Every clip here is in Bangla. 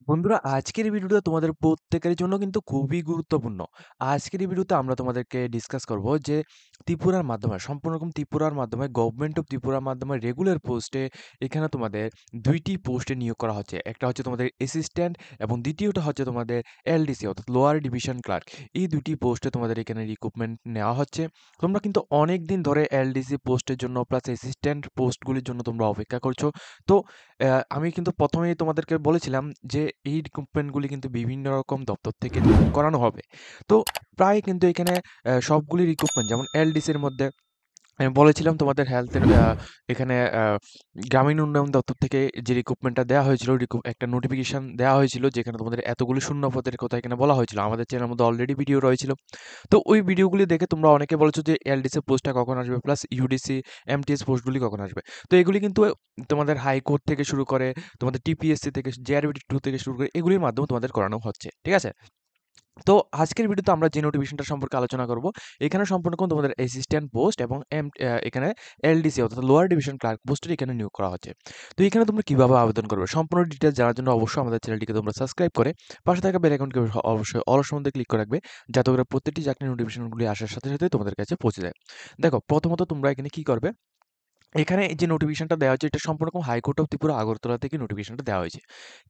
বন্ধুরা, আজকের এই ভিডিওটা তোমাদের প্রত্যেকের জন্য কিন্তু খুবই গুরুত্বপূর্ণ। আজকের এই ভিডিওতে আমরা তোমাদেরকে ডিসকাস করব যে ত্রিপুরার মাধ্যমে সম্পূর্ণ রকম ত্রিপুরার মাধ্যমে গভর্নমেন্ট অফ ত্রিপুরার মাধ্যমে রেগুলার পোস্টে এখানে তোমাদের ২ টি পোস্টে নিয়োগ করা হচ্ছে। একটা হচ্ছে তোমাদের অ্যাসিস্ট্যান্ট এবং দ্বিতীয়টা হচ্ছে তোমাদের এলডিসি অর্থাৎ লোয়ার ডিভিশন ক্লার্ক। এই ২ টি পোস্টে তোমাদের এখানে রিক্রুটমেন্ট নেওয়া হচ্ছে। তোমরা কিন্তু অনেকদিন ধরে এলডিসি পোস্টের জন্য প্লাস অ্যাসিস্ট্যান্ট পোস্টগুলির জন্য তোমরা অপেক্ষা করছো। তো আমি কিন্তু ১ম এই তোমাদেরকে বলেছিলাম যে এই রিক্রুটমেন্টগুলি কিন্তু বিভিন্ন রকম দপ্তর থেকে তোমাদের করানো হবে। তো প্রায় কিন্তু এখানে সবগুলি রিক্রুটমেন্ট যেমন এলডিসির মধ্যে আমি বলেছিলাম তোমাদের হেলথের এখানে গ্রামীণ উন্নয়ন দপ্তর থেকে যে রিক্রুটমেন্টটা দেওয়া হয়েছিল, একটা নোটিফিকেশন দেওয়া হয়েছিল যেখানে তোমাদের এতগুলো শূন্য পদের কথা এখানে বলা হয়েছিল। আমাদের চ্যানেলের মধ্যে অলরেডি ভিডিও রয়েছিল। তো ওই ভিডিওগুলি দেখে তোমরা অনেকে বলেছো যে এলডিসি পোস্টটা কখন আসবে প্লাস ইউডিসি, এমটিএস পোস্টগুলি কখন আসবে। তো এগুলি কিন্তু তোমাদের হাইকোর্ট থেকে শুরু করে তোমাদের টিপিএসসি থেকে জেআরবিটি 2 থেকে শুরু করে এগুলির মাধ্যমে তোমাদের করানো হচ্ছে। ঠিক আছে? তো আজকের ভিডিওতে আমরা যে নোটিফিকেশনটা সম্পর্কে আলোচনা করব, এখানে সম্পূর্ণ কোনো তোমাদের অ্যাসিস্ট্যান্ট পোস্ট এবং এখানে এলডিসি অর্থাৎ লোয়ার ডিভিশন ক্লার্ক পোস্টের এখানে নিয়োগ করা হচ্ছে। তো এখানে তোমরা কিভাবে আবেদন করবে সম্পূর্ণ ডিটেইলস জানার জন্য অবশ্যই আমাদের চ্যানেলটিকে তোমরা সাবস্ক্রাইব করে পাশে থাকা বেল আইকনকে অবশ্যই অল সম্বন্ধে ক্লিক করে রাখবে, যাতে করে প্রত্যেকটি চাকরির নোটিফিকেশনগুলি আসার সাথে সাথে তোমাদের কাছে পৌঁছে যায়। দেখো, প্রথমত তোমরা এখানে কি করবে, এখানে যে নোটিফিকেশনটা দেওয়া হয়েছে এটা সম্পূর্ণ হাইকোর্ট অফ ত্রিপুরা আগরতলা থেকে নোটিফিকেশনটা দেওয়া হয়েছে।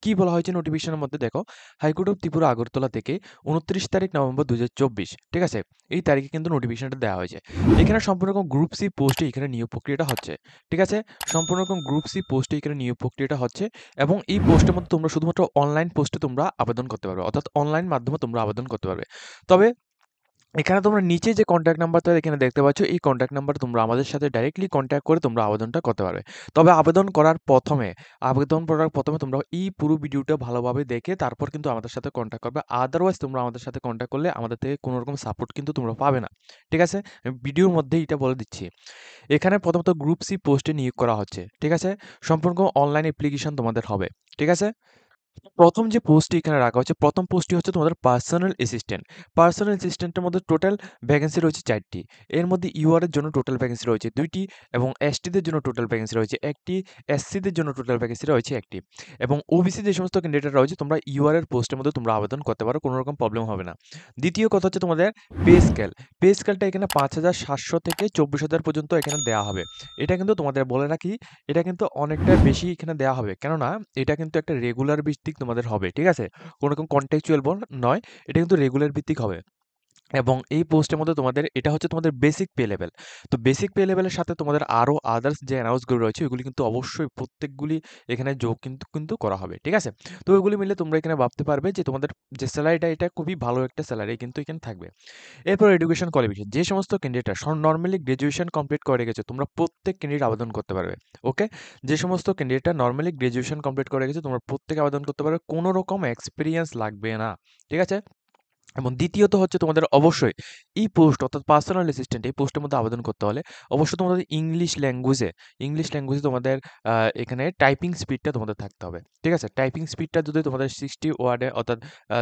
কি বলা হয়েছে নোটিফিকেশনের মধ্যে দেখো, হাইকোর্ট অফ ত্রিপুরা আগরতলা থেকে ২৯ তারিখ নভেম্বর ২০২৪, ঠিক আছে? এই তারিখে কিন্তু নোটিফিকেশনটা দেওয়া হয়েছে। এখানে সম্পূর্ণ গ্রুপ সি পোস্টে এখানে নিয়োগ প্রক্রিয়াটা হচ্ছে। ঠিক আছে? সম্পূর্ণ গ্রুপ সি পোস্টে এখানে নিয়োগ প্রক্রিয়াটা হচ্ছে এবং এই পোস্টের মধ্যে তোমরা শুধুমাত্র অনলাইন পোস্টে তোমরা আবেদন করতে পারবে। অর্থাৎ অনলাইন মাধ্যমে তোমরা আবেদন করতে পারবে। তবে এখানে তোমরা নিচে যে কনট্যাক্ট নাম্বারটা এখানে দেখতে পাচ্ছ, এই কনট্যাক্ট নাম্বারে তোমরা আমাদের সাথে ডাইরেক্টলি কনট্যাক্ট করে তোমরা আবেদনটা করতে পারবে। তবে আবেদন করার প্রথমে তোমরা এই পুরো ভিডিওটা ভালোভাবে দেখে তারপর কিন্তু আমাদের সাথে কনট্যাক্ট করবে। আদারওয়াইজ তোমরা আমাদের সাথে কনট্যাক্ট করলে আমাদের থেকে কোনো রকম সাপোর্ট কিন্তু তোমরা পাবে না। ঠিক আছে? আমি ভিডিওর মধ্যেই এটা বলে দিচ্ছি। এখানে প্রথমত গ্রুপ সি পোস্টে নিয়োগ করা হচ্ছে। ঠিক আছে? সম্পূর্ণ অনলাইন অ্যাপ্লিকেশন তোমাদের হবে। ঠিক আছে? প্রথম যে পোস্টটি এখানে রাখা হচ্ছে, প্রথম পোস্টটি হচ্ছে তোমাদের পার্সোনাল অ্যাসিস্ট্যান্ট। পার্সোনাল অ্যাসিস্ট্যান্টের মধ্যে টোটাল ভ্যাকেন্সি রয়েছে ৪ টি। এর মধ্যে ইউআর এর জন্য টোটাল ভ্যাকেন্সি রয়েছে ২ টি এবং এসটিদের জন্য টোটাল ভ্যাকেন্সি রয়েছে ১ টি, এসসিদের জন্য টোটাল ভ্যাকেন্সি রয়েছে ১ টি এবং ওবিসি যে সমস্ত ক্যান্ডিডেট রয়েছে তোমরা ইউআর এর পোস্টের মধ্যে তোমরা আবেদন করতে পারো, কোনো রকম প্রবলেম হবে না। দ্বিতীয় কথা হচ্ছে তোমাদের পে স্কেল। পে স্কেলটা এখানে ৫,৭০০ থেকে ২৪,০০০ পর্যন্ত এখানে দেয়া হবে। এটা কিন্তু তোমাদের বলে রাখি, এটা কিন্তু অনেকটা বেশি এখানে দেয়া হবে। কেননা এটা কিন্তু একটা রেগুলার ভিত্তিক তোমাদের হবে। ঠিক আছে? কোনো রকম কন্টেক্সচুয়াল নয়। এটা কিন্তু রেগুলার ভিত্তিক হবে। এবং এই পোস্টের মধ্যে তোমাদের এটা হচ্ছে তোমাদের বেসিক পে লেভেল। তো বেসিক পে লেভেলের সাথে তোমাদের আরো আদার্স যে অ্যানাউন্স গুলো রয়েছে ওগুলি কিন্তু অবশ্যই প্রত্যেকগুলি এখানে যোগ কিন্তু করা হবে। ঠিক আছে? তো ওইগুলি মিলে তোমরা এখানে ভাবতে পারবে যে তোমাদের যে সেলারিটা এটা খুবই ভালো একটা সেলারি কিন্তু এখানে থাকবে। এরপর এডুকেশন কোয়ালিফিকেশন, যে সমস্ত ক্যান্ডিডেটরা নরমালি গ্র্যাজুয়েশন কমপ্লিট করে গেছে তোমরা প্রত্যেক ক্যান্ডিডেট আবেদন করতে পারবে। ওকে? যে সমস্ত ক্যান্ডিডেটরা নরমালি গ্র্যাজুয়েশন কমপ্লিট করে গেছে তোমরা প্রত্যেকে আবেদন করতে পারবে। কোনো রকম এক্সপেরিয়েন্স লাগবে না। ঠিক আছে? এবং দ্বিতীয়ত হচ্ছে তোমাদের অবশ্যই এই পোস্ট অর্থাৎ পার্সোনাল অ্যাসিস্ট্যান্ট এই পোস্টের মধ্যে আবেদন করতে হলে অবশ্যই তোমাদের ইংলিশ ল্যাঙ্গুয়েজে তোমাদের এখানে টাইপিং স্পিডটা তোমাদের থাকতে হবে। ঠিক আছে? টাইপিং স্পিডটা যদি তোমাদের 60 ওয়ার্ডে অর্থাৎ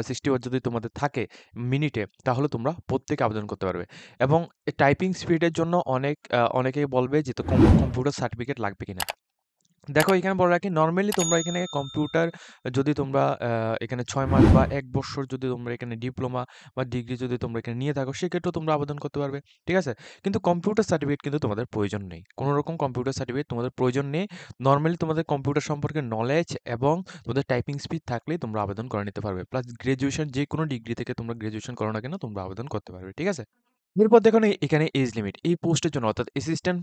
60 ওয়ার্ড যদি তোমাদের থাকে মিনিটে, তাহলে তোমরা প্রত্যেকে আবেদন করতে পারবে। এবং টাইপিং স্পিডের জন্য অনেকেই বলবে যে তো কম্পিউটার সার্টিফিকেট লাগবে কিনা? দেখো, এখানে বলে রাখি নরমালি তোমরা এখানে কম্পিউটার যদি তোমরা এখানে ৬ মাস বা ১ বৎসর যদি তোমরা এখানে ডিপ্লোমা বা ডিগ্রি যদি তোমরা এখানে নিয়ে থাকো সেক্ষেত্রেও তোমরা আবেদন করতে পারবে। ঠিক আছে? কিন্তু কম্পিউটার সার্টিফিকেট কিন্তু তোমাদের প্রয়োজন নেই। কোনো রকম কম্পিউটার সার্টিফিকেট তোমাদের প্রয়োজন নেই। নরমালি তোমাদের কম্পিউটার সম্পর্কে নলেজ এবং তোমাদের টাইপিং স্পিড থাকলেই তোমরা আবেদন করে নিতে পারবে। প্লাস গ্র্যাজুয়েশন যেকোনো ডিগ্রি থেকে তোমরা গ্র্যাজুয়েশন করো না কেন তোমরা আবেদন করতে পারবে। ঠিক আছে? এরপর দেখুন এখানে এজ লিমিট। এই পোস্টের জন্য অর্থাৎ অ্যাসিস্ট্যান্ট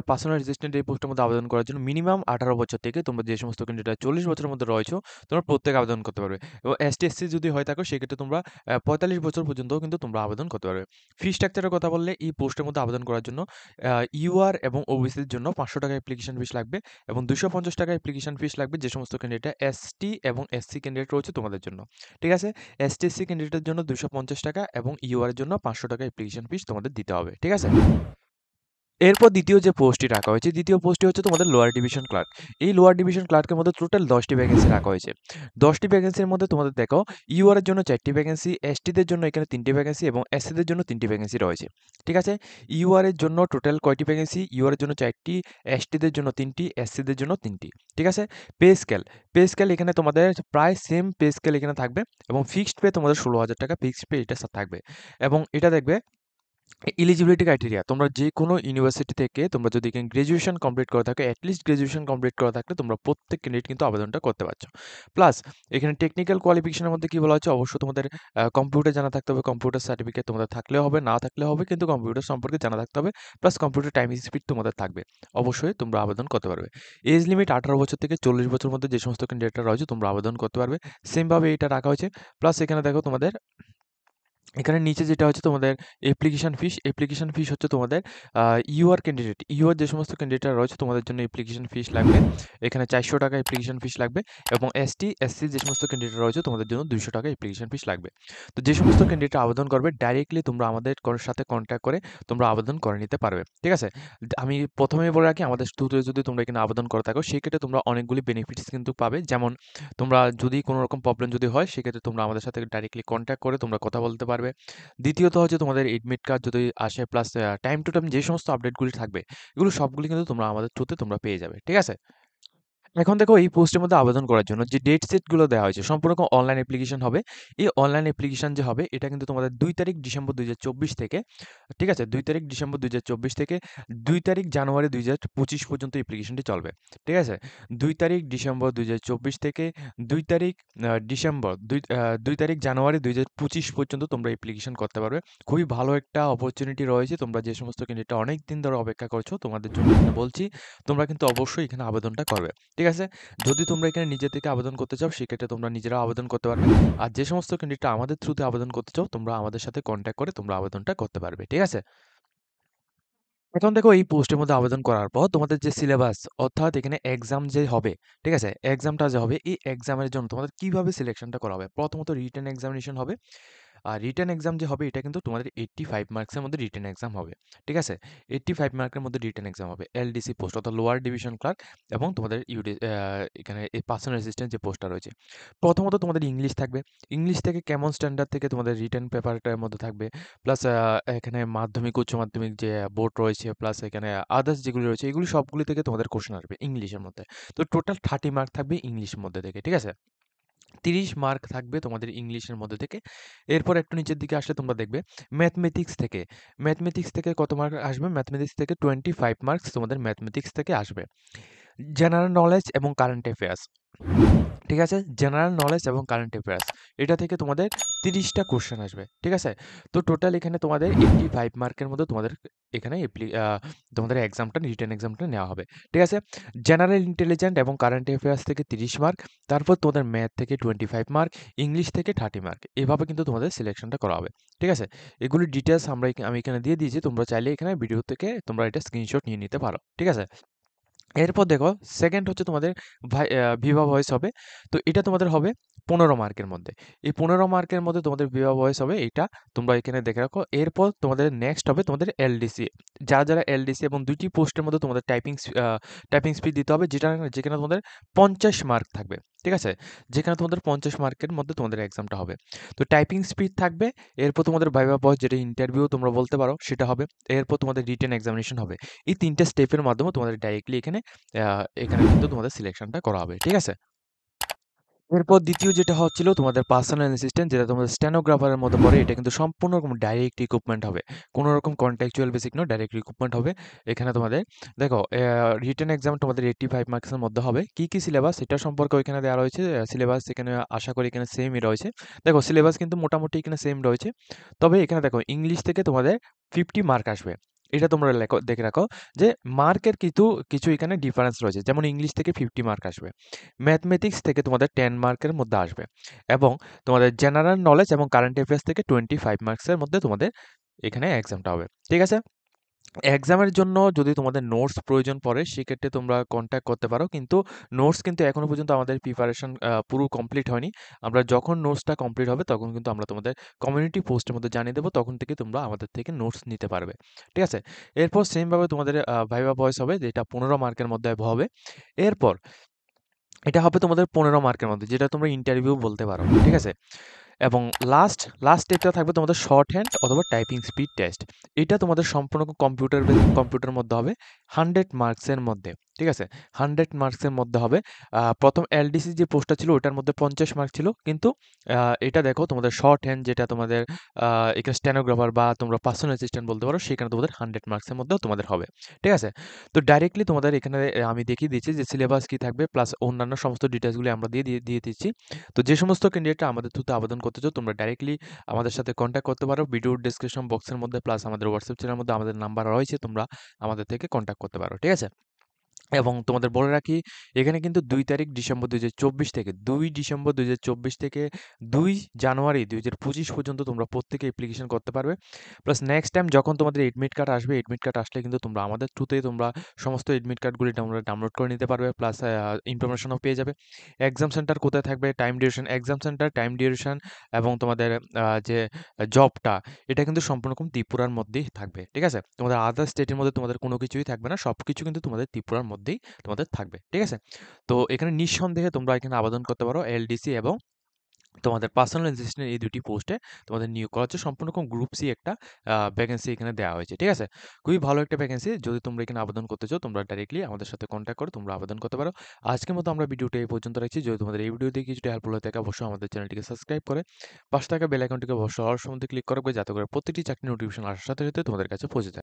পার্সোনাল অ্যাসিস্ট্যান্ট এই পোস্টের মধ্যে আবেদন করার জন্য মিনিমাম ১৮ বছর থেকে তোমরা যে সমস্ত ক্যান্ডিডেট ৪০ বছরের মধ্যে রয়েছো, তোমরা প্রত্যেকে আবেদন করতে পারবে। এবং এসটি/এসসি যদি হয়ে থাকো সেক্ষেত্রে তোমরা ৪৫ বছর পর্যন্তও কিন্তু তোমরা আবেদন করতে পারবে। ফি স্ট্রাকচারের কথা বললে এই পোস্টের মধ্যে আবেদন করার জন্য ইউআর এবং ওবিসির জন্য ৳৫০০ অ্যাপ্লিকেশন ফিস লাগবে এবং ৳২৫০ অ্যাপ্লিকেশন ফিস লাগবে যে সমস্ত ক্যান্ডিডেট এসটি এবং এসসি ক্যান্ডিডেট রয়েছে তোমাদের জন্য। ঠিক আছে? এসটিএসসি ক্যান্ডিডেটের জন্য ৳২৫০ এবং ইউআর এর জন্য ৳৫০০ অ্যাপ্লিকেশন ফিস তোমাদের দিতে হবে। ঠিক আছে? এরপর দ্বিতীয় যে পোস্টটি রাখা হয়েছে, দ্বিতীয় পোস্টটি হচ্ছে তোমাদের লোয়ার ডিভিশন ক্লার্ক। এই লোয়ার ডিভিশন ক্লার্কের মধ্যে টোটাল 10টি ভ্যাকেন্সি রাখা হয়েছে। 10টি ভ্যাকেন্সির মধ্যে তোমাদের দেখো ইউআর এর জন্য 4টি ভ্যাকেন্সি, এসটিদের জন্য এখানে 3টি ভ্যাকেন্সি এবং এসসিদের জন্য 3টি ভ্যাকেন্সি রয়েছে। ঠিক আছে? ইউআর এর জন্য টোটাল কয়টি ভ্যাকেন্সি? ইউআর এর জন্য 4টি, এসটিদের জন্য 3টি, এসসিদের জন্য 3টি। ঠিক আছে? পে স্কেল, পে স্কেল এখানে তোমাদের প্রায় সেম পে স্কেল এখানে থাকবে এবং ফিক্সড পে তোমাদের 16,000 টাকা ফিক্সড পে এটা থাকবে। এবং এটা দেখবে এলিজিবিলিটি ক্রাইটেরিয়া, তোমরা যে কোনো ইউনিভার্সিটি থেকে তোমরা যদি এখানে গ্র্যাজুয়েশন কমপ্লিট করে থাকো, অ্যাটলিস্ট গ্র্যাজুয়েশন কমপ্লিট করা থাকলে তোমরা প্রত্যেক ক্যান্ডিডেট কিন্তু আবেদনটা করতে পারছো। প্লাস এখানে টেকনিক্যাল কোয়ালিফিকেশনের মধ্যে কি বলা হচ্ছে, অবশ্যই তোমাদের কম্পিউটার জানা থাকতে হবে, কম্পিউটার সার্টিফিকেট তোমাদের থাকলেও হবে, না থাকলেও হবে, কিন্তু কম্পিউটার সম্পর্কে জানা থাকতে হবে। প্লাস কম্পিউটার টাইপিং স্পিড তোমাদের থাকবে, অবশ্যই তোমরা আবেদন করতে পারবে। এজ লিমিট 18 বছর থেকে 40 বছর মধ্যে যে সমস্ত ক্যান্ডিডেটরা রয়েছে তোমরা আবেদন করতে পারবে। সেমভাবে এটা রাখা হয়েছে। প্লাস এখানে দেখো তোমাদের এখানে নিচে যেটা হচ্ছে তোমাদের অ্যাপ্লিকেশন ফিস হচ্ছে তোমাদের ইউআর যে সমস্ত ক্যান্ডিডেটরা রয়েছে তোমাদের জন্য অ্যাপ্লিকেশন ফিস লাগবে। এখানে 400 টাকা অ্যাপ্লিকেশন ফিস লাগবে এবং এসসি যে সমস্ত ক্যান্ডিডেট রয়েছে তোমাদের জন্য 200 টাকা অ্যাপ্লিকেশন ফিস লাগবে। তো যে সমস্ত ক্যান্ডিডেটরা আবেদন করবে ডাইরেক্টলি তোমরা আমাদের সাথে কন্ট্যাক্ট করে তোমরা আবেদন করে নিতে পারবে। ঠিক আছে? আমি প্রথমেই বলে রাখি, আমাদের থ্রুতে যদি তোমরা এখানে আবেদন করে থাকো সেক্ষেত্রে তোমরা অনেকগুলি বেনিফিটস কিন্তু পাবে। যেমন তোমরা যদি কোনো রকম প্রবলেম যদি হয় সেক্ষেত্রে তোমরা আমাদের সাথে ডাইরেক্টলি কন্ট্যাক্ট করে তোমরা কথা বলতে পারবে। দ্বিতীয়ত হচ্ছে তোমাদের এডমিট কার্ড যদি আসে, প্লাস টাইম টু টাইম যে সমস্ত আপডেটগুলি থাকবে এগুলো সবগুলি কিন্তু তোমরা আমাদের থ্রুতে তোমরা পেয়ে যাবে। ঠিক আছে? এখন দেখো এই পোস্টের মধ্যে আবেদন করার জন্য যে ডেট সেট গুলো দেওয়া হয়েছে সম্পূর্ণ অনলাইন অ্যাপ্লিকেশন হবে। এই অনলাইন অ্যাপ্লিকেশন যে হবে এটা কিন্তু তোমাদের 2 তারিখ ডিসেম্বর 2024 থেকে, ঠিক আছে? 2 তারিখ ডিসেম্বর 2024 থেকে 2 তারিখ জানুয়ারি 2025 পর্যন্ত অ্যাপ্লিকেশনটি চলবে। ঠিক আছে? 2 তারিখ ডিসেম্বর 2024 থেকে 2 তারিখ ডিসেম্বর 2 তারিখ জানুয়ারি 2025 পর্যন্ত তোমরা অ্যাপ্লিকেশন করতে পারবে। খুবই ভালো একটা অপরচুনিটি রয়েছে। তোমরা যে সমস্ত ক্যান্ডিডেট অনেক দিন ধরে অপেক্ষা করছো তোমাদের জন্য এখানে বলছি, তোমরা কিন্তু অবশ্যই এখানে আবেদনটা করবে। ঠিক আছে? যদি তোমরা এখানে নিজে থেকে আবেদন করতে চাও সেক্ষেত্রে তোমরা নিজেরাও আবেদন করতে পারবে। আর যে সমস্ত ক্যান্ডিডেটরা আমাদের থ্রুতে আবেদন করতে চাও তোমরা আমাদের সাথে কন্ট্যাক্ট করে তোমরা আবেদনটা করতে পারবে। ঠিক আছে? এখন দেখো এই পোস্টের মধ্যে আবেদন করার পর তোমাদের যে সিলেবাস, অর্থাৎ এখানে এক্সাম যে হবে, ঠিক আছে? এক্সামটা যে হবে এই এক্সামের জন্য তোমাদের কিভাবে সিলেকশনটা করা হবে? প্রথমত রিটেন এক্সামিনেশন হবে। আর রিটেন এক্সাম যে হবে এটা কিন্তু তোমাদের 85 মার্কসের মধ্যে রিটেন এক্সাম হবে। ঠিক আছে? 85 মার্কের মধ্যে রিটেন এক্সাম হবে। এলডিসি পোস্ট অর্থাৎ লোয়ার ডিভিশন ক্লার্ক এবং তোমাদের এখানে এই পার্সোনাল অ্যাসিস্ট্যান্ট যে পোস্টটা রয়েছে। প্রথমত তোমাদের ইংলিশ থাকবে। ইংলিশ থেকে কেমন স্ট্যান্ডার্ড থেকে তোমাদের রিটেন পেপারটার মধ্যে থাকবে। প্লাস এখানে মাধ্যমিক, উচ্চ মাধ্যমিক যে বোর্ড রয়েছে, প্লাস এখানে আদার্স যেগুলো রয়েছে এগুলো সবগুলি থেকে তোমাদের কোয়েশ্চেন আসবে ইংলিশের মধ্যে। তো টোটাল 30 মার্ক থাকবে ইংলিশের মধ্যে থেকে। ঠিক আছে? 30 মার্ক থাকবে তোমাদের ইংলিশের মধ্যে থেকে। এরপর একটু নিচের দিকে আসলে তোমরা দেখবে ম্যাথমেটিক্স থেকে। ম্যাথমেটিক্স থেকে কত মার্ক আসবে? ম্যাথমেটিক্স থেকে 25 মার্কস তোমাদের ম্যাথমেটিক্স থেকে আসবে। জেনারেল নলেজ এবং কারেন্ট অ্যাফেয়ার্স, ঠিক আছে? জেনারেল নলেজ এবং কারেন্ট অ্যাফেয়ার্স এটা থেকে তোমাদের 30টা কোশ্চেন আসবে। ঠিক আছে? তো টোটাল এখানে তোমাদের 85 মার্কের মধ্যে তোমাদের এখানে তোমাদের এক্সামটা রিটেন এক্সামটা নেওয়া হবে। ঠিক আছে? জেনারেল ইন্টেলিজেন্ট এবং কারেন্ট অ্যাফেয়ার্স থেকে 30 মার্ক, তারপর তোমাদের ম্যাথ থেকে 25 মার্ক, ইংলিশ থেকে 30 মার্ক। এভাবে কিন্তু তোমাদের সিলেকশনটা করা হবে। ঠিক আছে? এগুলির ডিটেইলস আমি এখানে দিয়ে দিয়েছি। তোমরা চাইলে এখানে ভিডিও থেকে তোমরা এটা স্ক্রিনশট নিয়ে নিতে পারো। ঠিক আছে? এরপর দেখো সেকেন্ড হচ্ছে তোমাদের ভিভা ভয়েস হবে। তো এটা তোমাদের হবে 15 মার্কের মধ্যে। এই 15 মার্কের মধ্যে তোমাদের ভিভা ভয়েস হবে এইটা তোমরা এখানে দেখে রাখো। এরপর তোমাদের নেক্সট হবে তোমাদের এলডিসি। যারা এলডিসি এবং ২ টি পোস্টের মধ্যে তোমাদের টাইপিং স্পিড দিতে হবে যেখানে তোমাদের 50 মার্ক থাকবে। ঠিক আছে? যেখানে তোমাদের 50 মার্কের মধ্যে তোমাদের এক্সামটা হবে। তো টাইপিং স্পিড থাকবে, এরপর তোমাদের ভাইভা ভয়েস যেটা ইন্টারভিউ তোমরা বলতে পারো সেটা হবে। এরপর তোমাদের রিটেন এক্সামিনেশন হবে। এই ৩ টা স্টেপের মাধ্যমে তোমাদের ডাইরেক্টলি এখানে কিন্তু তোমাদের সিলেকশনটা করা হবে। ঠিক আছে? এরপর দ্বিতীয় যেটা হচ্ছিল তোমাদের পার্সোনাল অ্যাসিস্ট্যান্ট, যেটা তোমাদের স্টেনোগ্রাফারের মধ্যে পড়ে। এটা কিন্তু সম্পূর্ণ রকম ডাইরেক্ট রিক্রুটমেন্ট হবে। কোনো রকম কন্ট্রাকচুয়াল বেসিক নয়, ডাইরেক্ট রিক্রুটমেন্ট হবে। এখানে তোমাদের দেখো রিটেন এক্সাম তোমাদের 85 মার্কসের মধ্যে হবে। কি সিলেবাস এটা সম্পর্কে ওইখানে দেওয়া রয়েছে। সিলেবাস এখানে আশা করি এখানে সেমই রয়েছে। দেখো সিলেবাস কিন্তু মোটামুটি এখানে সেম রয়েছে। তবে এখানে দেখো ইংলিশ থেকে তোমাদের 50 মার্ক আসবে। এটা তোমরা দেখে রাখো যে মার্কের কিছু এখানে ডিফারেন্স রয়েছে। যেমন ইংলিশ থেকে 50 মার্ক আসবে। ম্যাথমেটিক্স থেকে তোমাদের 10 মার্কের মধ্যে আসবে এবং তোমাদের জেনারেল নলেজ এবং কারেন্ট অ্যাফেয়ার্স থেকে 25 মার্কসের মধ্যে তোমাদের এখানে এক্সামটা হবে। ঠিক আছে? এক্সামের জন্য যদি তোমাদের নোটস প্রয়োজন পড়ে সেক্ষেত্রে তোমরা কন্ট্যাক্ট করতে পারো। কিন্তু নোটস কিন্তু এখনো পর্যন্ত আমাদের প্রিপারেশন পুরো কমপ্লিট হয়নি। আমরা যখন নোটসটা কমপ্লিট হবে তখন কিন্তু আমরা তোমাদের কমিউনিটি পোস্টের মধ্যে জানিয়ে দেবো। তখন থেকে তোমরা আমাদের থেকে নোটস নিতে পারবে। ঠিক আছে? এরপর সেমভাবে তোমাদের ভাইভা ভয়েস হবে যেটা 15 মার্কের মধ্যে হবে। এরপর এটা হবে তোমাদের 15 মার্কের মধ্যে যেটা তোমরা ইন্টারভিউ বলতে পারো। ঠিক আছে? এবং লাস্ট স্টেপটা থাকবে তোমাদের শর্ট হ্যান্ড অথবা টাইপিং স্পিড টেস্ট। এটা তোমাদের সম্পূর্ণ কম্পিউটার মধ্যে হবে 100 মার্কসের মধ্যে। ঠিক আছে? 100 মার্কসের মধ্যে হবে। ১ম এলডিসি যে পোস্টটা ছিল ওটার মধ্যে 50 মার্ক ছিল। কিন্তু এটা দেখো তোমাদের শর্ট হ্যান্ড যেটা তোমাদের এখানে স্টেনোগ্রাফার বা তোমরা পার্সোনাল অ্যাসিস্ট্যান্ট বলতে পারো সেখানে তোমাদের 100 মার্কসের মধ্যেও তোমাদের হবে। ঠিক আছে? তো ডাইরেক্টলি তোমাদের এখানে আমি দেখিয়ে দিচ্ছি যে সিলেবাস কি থাকবে প্লাস অন্যান্য সমস্ত ডিটেইলসগুলি আমরা দিয়ে দিচ্ছি। তো যে সমস্ত ক্যান্ডিডেটরা আমাদের থ্রুতে আবেদন করতে চাও তোমরা ডাইরেক্টলি আমাদের সাথে কন্ট্যাক্ট করতে পারো। ভিডিওর ডেসক্রিপশন বক্সের মধ্যে প্লাস আমাদের হোয়াটসঅ্যাপ চ্যানেলের মধ্যে আমাদের নাম্বার রয়েছে। তোমরা আমাদের থেকে কন্ট্যাক্ট করতে পারো। ঠিক আছে? এবং তোমাদের বলে রাখি এখানে কিন্তু ২ তারিখ ডিসেম্বর ২০২৪ থেকে ২ ডিসেম্বর ২০২৪ থেকে ২ জানুয়ারি ২০২৫ পর্যন্ত তোমরা প্রত্যেকে অ্যাপ্লিকেশন করতে পারবে। প্লাস নেক্সট টাইম যখন তোমাদের এডমিট কার্ড আসবে, এডমিট কার্ড আসলে কিন্তু তোমরা আমাদের থ্রুতেই তোমরা সমস্ত এডমিট কার্ডগুলি ডাউনলোড করে নিতে পারবে। প্লাস ইনফরমেশনও পেয়ে যাবে। এক্সাম সেন্টার কোথায় থাকবে, time duration, exam centre, time duration এবং তোমাদের যে জবটা এটা কিন্তু সম্পূর্ণ রকম ত্রিপুরার মধ্যেই থাকবে। ঠিক আছে? তোমাদের আদার স্টেটের মধ্যে তোমাদের কোনো কিছুই থাকবে না। সবকিছু কিন্তু তোমাদের ত্রিপুরার মধ্যেই তোমাদের থাকবে। ঠিক আছে? তো এখানে নিঃসন্দেহে তোমরা এখানে আবেদন করতে পারো এলডিসি এবং তোমাদের পার্সোনাল অ্যাসিস্ট্যান্ট এই ২ টি পোস্টে তোমাদের নিয়োগ করা হচ্ছে। সম্পূর্ণ রকম গ্রুপ সি একটা ভ্যাকেন্সি এখানে দেওয়া হয়েছে। ঠিক আছে? খুবই ভালো একটা ভ্যাকেন্সি। যদি তোমরা এখানে আবেদন করতে চাও তোমরা ডাইরেক্টলি আমাদের সাথে কন্ট্যাক্ট করে তোমরা আবেদন করতে পারো। আজকের মতো আমরা ভিডিওটা এই পর্যন্ত রাখছি। যদি তোমাদের এই ভিডিও দেখে কিছুটা হেল্পফুল হয়ে থাকে অবশ্যই আমাদের চ্যানেলটিকে সাবস্ক্রাইব করে পাশে থাকা বেল আইকনটিকে অবশ্যই অল সম্বন্ধে ক্লিক করে রাখবে যাতে করে প্রত্যেকটি চাকরির নোটিফিকেশন আসার সাথে তোমাদের কাছে পৌঁছে যায়।